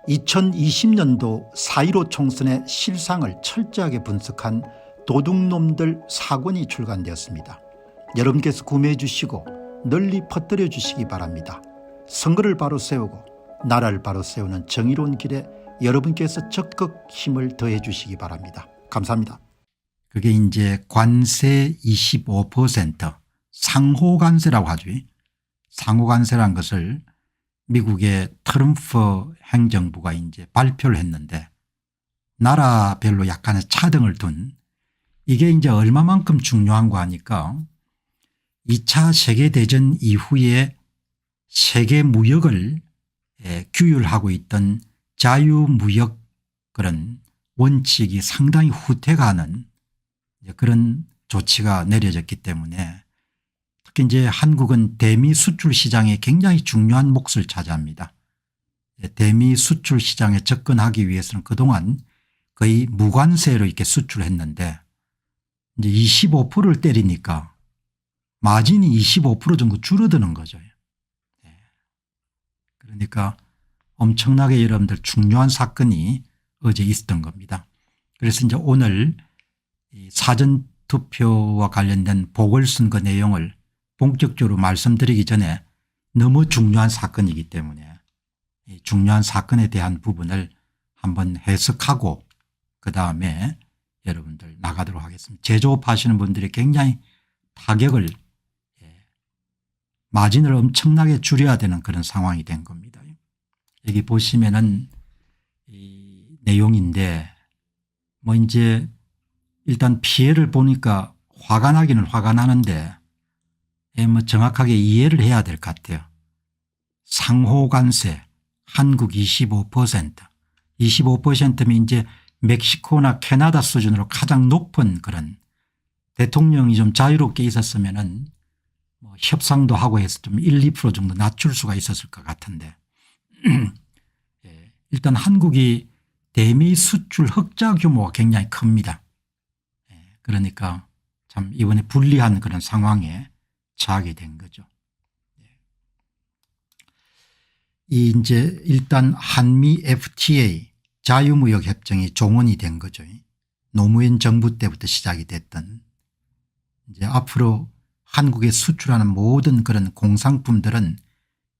2020년도 4.15 총선의 실상을 철저하게 분석한 도둑놈들 4권이 출간되었습니다. 여러분께서 구매해 주시고 널리 퍼뜨려 주시기 바랍니다. 선거를 바로 세우고 나라를 바로 세우는 정의로운 길에 여러분께서 적극 힘을 더해 주시기 바랍니다. 감사합니다. 그게 이제 관세 25% 상호관세라고 하죠. 상호관세란 것을 미국의 트럼프 행정부가 이제 발표를 했는데 나라별로 약간의 차등을 둔 이게 이제 얼마만큼 중요한 거 하니까 2차 세계대전 이후에 세계 무역을 규율하고 있던 자유무역 그런 원칙이 상당히 후퇴가는 그런 조치가 내려졌기 때문에 특히 이제 한국은 대미 수출 시장에 굉장히 중요한 몫을 차지합니다. 대미 수출 시장에 접근하기 위해서는 그동안 거의 무관세로 이렇게 수출했는데 이제 25%를 때리니까 마진이 25% 정도 줄어드는 거죠. 그러니까 엄청나게 여러분들 중요한 사건이 어제 있었던 겁니다. 그래서 이제 오늘 이 사전투표와 관련된 보궐선거 내용을 본격적으로 말씀드리기 전에 너무 중요한 사건이기 때문에 이 중요한 사건에 대한 부분을 한번 해석하고 그다음에 여러분들 나가도록 하겠습니다. 제조업하시는 분들이 굉장히 타격을 마진을 엄청나게 줄여야 되는 그런 상황이 된 겁니다. 여기 보시면은 이 내용인데 뭐 이제 일단 피해를 보니까 화가 나기는 화가 나는데 뭐 정확하게 이해를 해야 될 것 같아요. 상호관세 한국 25% 25%면 이제 멕시코나 캐나다 수준으로 가장 높은 그런 대통령이 좀 자유롭게 있었으면은 뭐 협상도 하고 해서 좀 1, 2% 정도 낮출 수가 있었을 것 같은데 일단 한국이 대미 수출 흑자 규모가 굉장히 큽니다. 그러니까 참 이번에 불리한 그런 상황에 처하게 된 거죠. 이 이제 일단 한미 FTA 자유무역 협정이 종언이 된 거죠. 노무현 정부 때부터 시작이 됐던 이제 앞으로 한국에 수출하는 모든 그런 공산품들은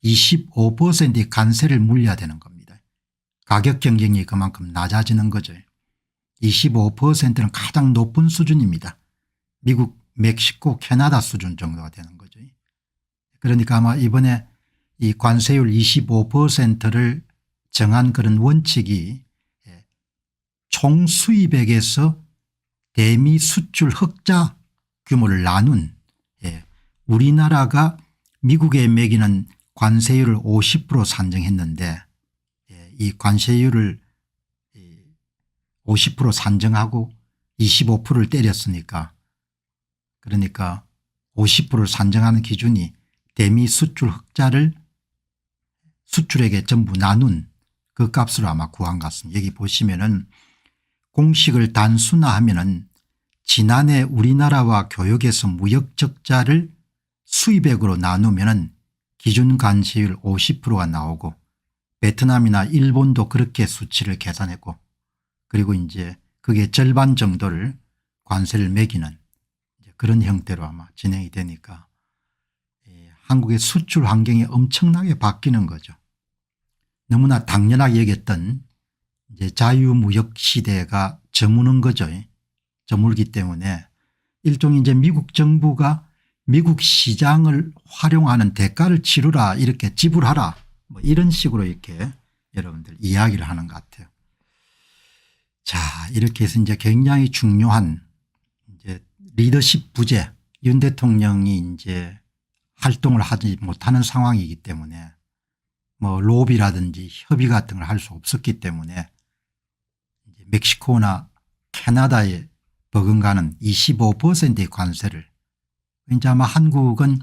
25%의 관세를 물려야 되는 겁니다. 가격 경쟁이 그만큼 낮아지는 거죠. 25%는 가장 높은 수준입니다. 미국, 멕시코, 캐나다 수준 정도가 되는 거죠. 그러니까 아마 이번에 이 관세율 25%를 정한 그런 원칙이 총 수입액에서 대미 수출 흑자 규모를 나눈 우리나라가 미국에 매기는 관세율을 50% 산정했는데 이 관세율을 50% 산정하고 25%를 때렸으니까 그러니까 50%를 산정하는 기준이 대미 수출 흑자를 수출액에 전부 나눈 그 값으로 아마 구한 것 같습니다. 여기 보시면은 공식을 단순화하면은 지난해 우리나라와 교역에서 무역 적자를 수입액으로 나누면은 기준 관세율 50%가 나오고 베트남이나 일본도 그렇게 수치를 계산했고 그리고 이제 그게 절반 정도를 관세를 매기는 그런 형태로 아마 진행이 되니까 한국의 수출 환경이 엄청나게 바뀌는 거죠. 너무나 당연하게 여겼던 이제 자유무역 시대가 저무는 거죠. 저물기 때문에 일종의 이제 미국 정부가 미국 시장을 활용하는 대가를 치르라 이렇게 지불하라 뭐 이런 식으로 이렇게 여러분들 이야기를 하는 것 같아요. 자, 이렇게 해서 이제 굉장히 중요한 이제 리더십 부재 윤 대통령이 이제 활동을 하지 못하는 상황이기 때문에 뭐 로비라든지 협의 같은 걸 할 수 없었기 때문에 이제 멕시코나 캐나다에 버금가는 25%의 관세를 이제 아마 한국은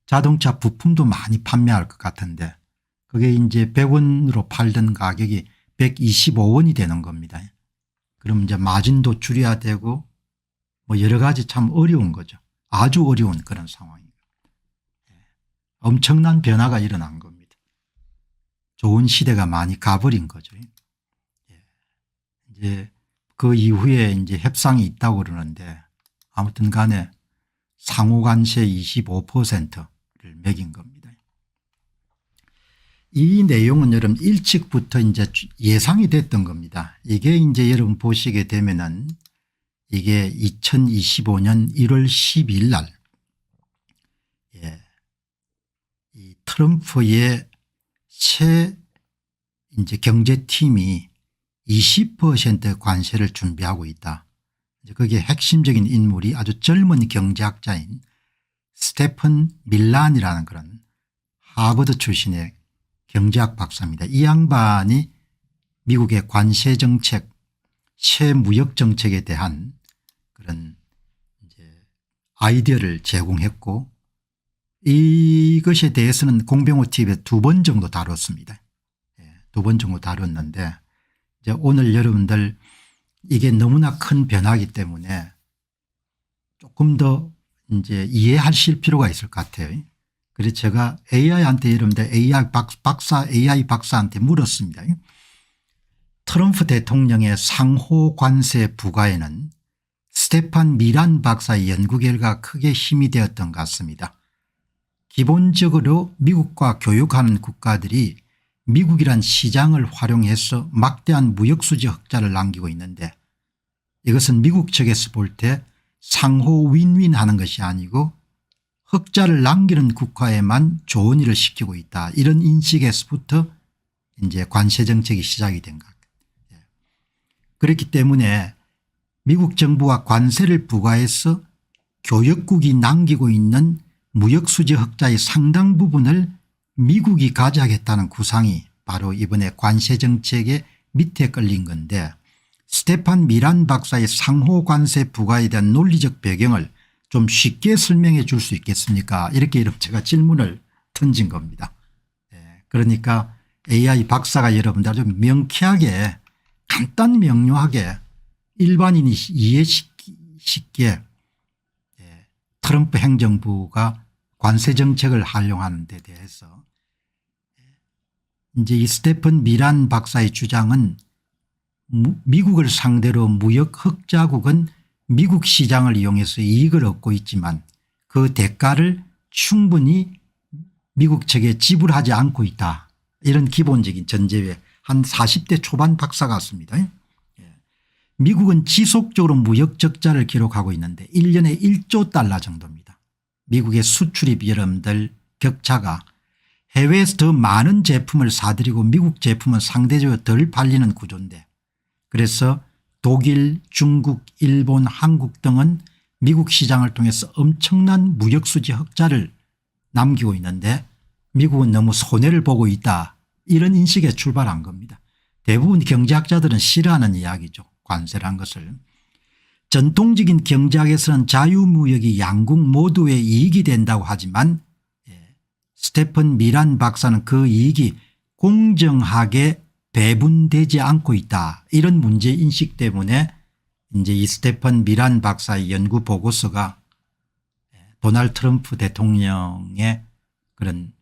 자동차 부품도 많이 판매할 것 같은데 그게 이제 100원으로 팔던 가격이 125원이 되는 겁니다. 그럼 이제 마진도 줄여야 되고 뭐 여러 가지 참 어려운 거죠. 아주 어려운 그런 상황입니다. 엄청난 변화가 일어난 겁니다. 좋은 시대가 많이 가버린 거죠. 이제 그 이후에 이제 협상이 있다고 그러는데 아무튼 간에 상호관세 25%를 매긴 겁니다. 이 내용은 여러분 일찍부터 이제 예상이 됐던 겁니다. 이게 이제 여러분 보시게 되면은 이게 2025년 1월 12일 날 이 트럼프의 새 이제 경제팀이 20% 관세를 준비하고 있다. 거기에 핵심적인 인물이 아주 젊은 경제학자인 스테픈 밀란이라는 그런 하버드 출신의 경제학 박사입니다. 이 양반이 미국의 관세 정책, 새 무역 정책에 대한 그런 이제 아이디어를 제공했고 이것에 대해서는 공병호 TV에 2번 정도 다뤘습니다. 2번 정도 다뤘는데 이제 오늘 여러분들 이게 너무나 큰 변화이기 때문에 조금 더 이제 이해하실 필요가 있을 것 같아요. 그래서 제가 AI한테 여러분들 AI 박사한테 물었습니다. 트럼프 대통령의 상호 관세 부과에는 스테판 미란 박사의 연구 결과가 크게 힘이 되었던 것 같습니다. 기본적으로 미국과 교역하는 국가들이 미국이란 시장을 활용해서 막대한 무역수지 흑자를 남기고 있는데 이것은 미국 측에서 볼 때 상호 윈윈하는 것이 아니고 흑자를 남기는 국가에만 좋은 일을 시키고 있다. 이런 인식에서부터 이제 관세 정책이 시작이 된 것 같아요. 그렇기 때문에 미국 정부와 관세를 부과해서 교역국이 남기고 있는 무역수지 흑자의 상당 부분을 미국이 가져가겠다는 구상이 바로 이번에 관세 정책의 밑에 끌린 건데 스테판 미란 박사의 상호 관세 부과에 대한 논리적 배경을 좀 쉽게 설명해 줄 수 있겠습니까? 이렇게 제가 질문을 던진 겁니다. 그러니까 AI 박사가 여러분들 아주 명쾌하게 간단 명료하게 일반인이 이해쉽게 트럼프 행정부가 관세 정책을 활용하는 데 대해서 이제 이 스테픈 미란 박사의 주장은 미국을 상대로 무역 흑자국은 미국 시장을 이용해서 이익을 얻고 있지만 그 대가를 충분히 미국 측에 지불하지 않고 있다. 이런 기본적인 전제에 한 40대 초반 박사 같습니다. 미국은 지속적으로 무역 적자를 기록하고 있는데 1년에 1조 달러 정도입니다. 미국의 수출입 여러분들 격차가 해외에서 더 많은 제품을 사들이고 미국 제품은 상대적으로 덜 팔리는 구조인데 그래서 독일, 중국, 일본, 한국 등은 미국 시장을 통해서 엄청난 무역수지 흑자를 남기고 있는데 미국은 너무 손해를 보고 있다. 이런 인식에 출발한 겁니다. 대부분 경제학자들은 싫어하는 이야기죠. 관세란 것을. 전통적인 경제학에서는 자유무역이 양국 모두의 이익이 된다고 하지만 스테픈 미란 박사는 그 이익이 공정하게 배분되지 않고 있다. 이런 문제인식 때문에 이제 이 스테픈 미란 박사의 연구 보고서가 도널드 트럼프 대통령의 그런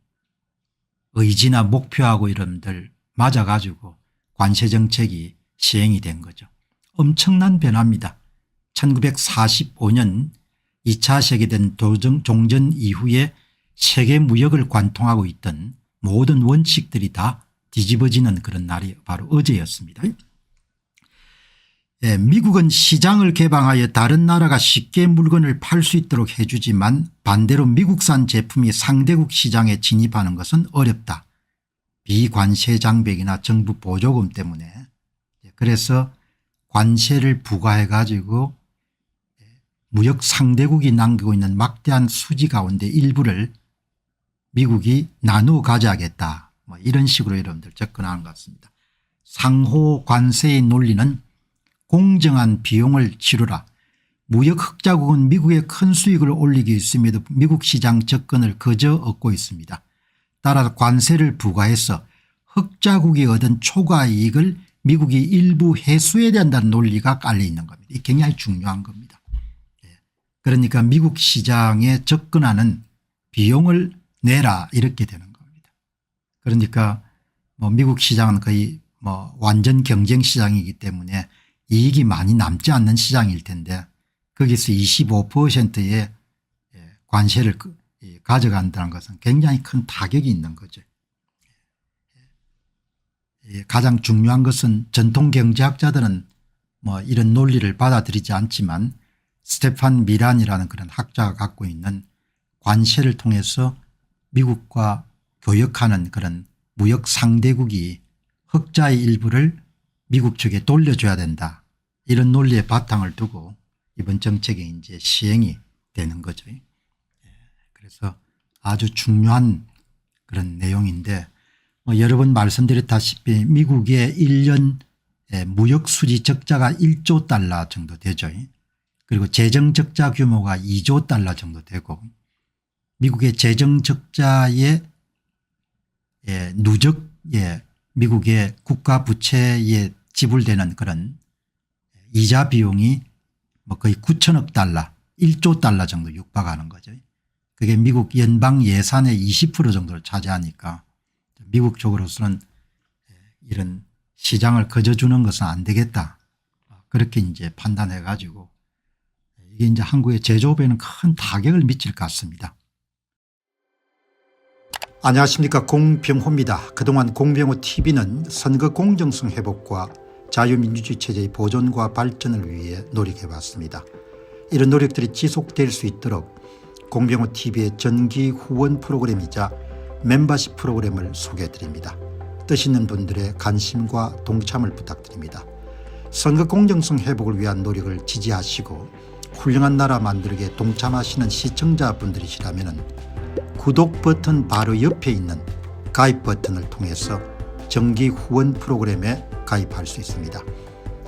의지나 목표하고 이런들 맞아가지고 관세 정책이 시행이 된 거죠. 엄청난 변화입니다. 1945년 2차 세계대전 종전 이후에 세계 무역을 관통하고 있던 모든 원칙들이 다 뒤집어지는 그런 날이 바로 어제였습니다. 미국은 시장을 개방하여 다른 나라가 쉽게 물건을 팔 수 있도록 해주지만 반대로 미국산 제품이 상대국 시장에 진입하는 것은 어렵다. 비관세 장벽이나 정부 보조금 때문에. 그래서 관세를 부과해 가지고 무역 상대국이 남기고 있는 막대한 수지 가운데 일부를 미국이 나누어 가져야겠다. 뭐 이런 식으로 여러분들 접근하는 것 같습니다. 상호 관세의 논리는 공정한 비용을 치르라. 무역 흑자국은 미국의 큰 수익을 올리기 위해서도 미국 시장 접근을 거저 얻고 있습니다. 따라서 관세를 부과해서 흑자국이 얻은 초과 이익을 미국이 일부 회수해야 된다는 논리가 깔려 있는 겁니다. 이게 굉장히 중요한 겁니다. 그러니까 미국 시장에 접근하는 비용을 내라 이렇게 되는 겁니다. 그러니까 뭐 미국 시장은 거의 뭐 완전 경쟁 시장이기 때문에 이익이 많이 남지 않는 시장일 텐데 거기서 25%의 관세를 가져간다는 것은 굉장히 큰 타격이 있는 거죠. 가장 중요한 것은 전통 경제학자들은 뭐 이런 논리를 받아들이지 않지만 스테판 미란이라는 그런 학자가 갖고 있는 관세를 통해서 미국과 교역하는 그런 무역 상대국이 흑자의 일부를 미국 측에 돌려줘야 된다. 이런 논리의 바탕을 두고 이번 정책이 이제 시행이 되는 거죠. 그래서 아주 중요한 그런 내용인데 여러 번 말씀드렸다시피 미국의 1년 무역 수지 적자가 1조 달러 정도 되죠. 그리고 재정 적자 규모가 2조 달러 정도 되고 미국의 재정 적자의 누적 미국의 국가 부채에 지불되는 그런 이자 비용이 뭐 거의 9천억 달러 1조 달러 정도 육박하는 거죠. 그게 미국 연방 예산의 20% 정도를 차지하니까 미국 쪽으로서는 이런 시장을 거저주는 것은 안 되겠다. 그렇게 이제 판단해 가지고 이게 이제 한국의 제조업에는 큰 타격을 미칠 것 같습니다. 안녕하십니까, 공병호입니다. 그동안 공병호 TV는 선거 공정성 회복과 자유민주주의 체제의 보존과 발전을 위해 노력해왔습니다. 이런 노력들이 지속될 수 있도록 공병호 TV의 정기 후원 프로그램이자 멤버십 프로그램을 소개해드립니다. 뜻 있는 분들의 관심과 동참을 부탁드립니다. 선거 공정성 회복을 위한 노력을 지지하시고 훌륭한 나라 만들기에 동참하시는 시청자분들이시라면 구독 버튼 바로 옆에 있는 가입 버튼을 통해서 정기 후원 프로그램에 가입할 수 있습니다.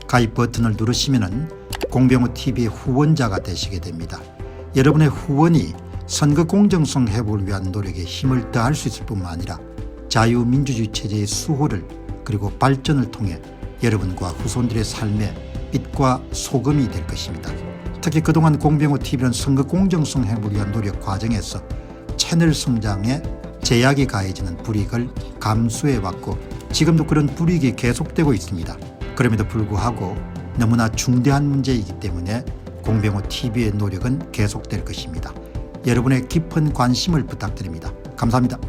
가입 버튼을 누르시면 공병호 TV의 후원자가 되시게 됩니다. 여러분의 후원이 선거 공정성 회복을 위한 노력에 힘을 더할 수 있을 뿐만 아니라 자유민주주의 체제의 수호를 그리고 발전을 통해 여러분과 후손들의 삶에 빛과 소금이 될 것입니다. 특히 그동안 공병호 TV는 선거 공정성 회복을 위한 노력 과정에서 채널 성장에 제약이 가해지는 불이익을 감수해왔고 지금도 그런 불이익이 계속되고 있습니다. 그럼에도 불구하고 너무나 중대한 문제이기 때문에 공병호 TV의 노력은 계속될 것입니다. 여러분의 깊은 관심을 부탁드립니다. 감사합니다.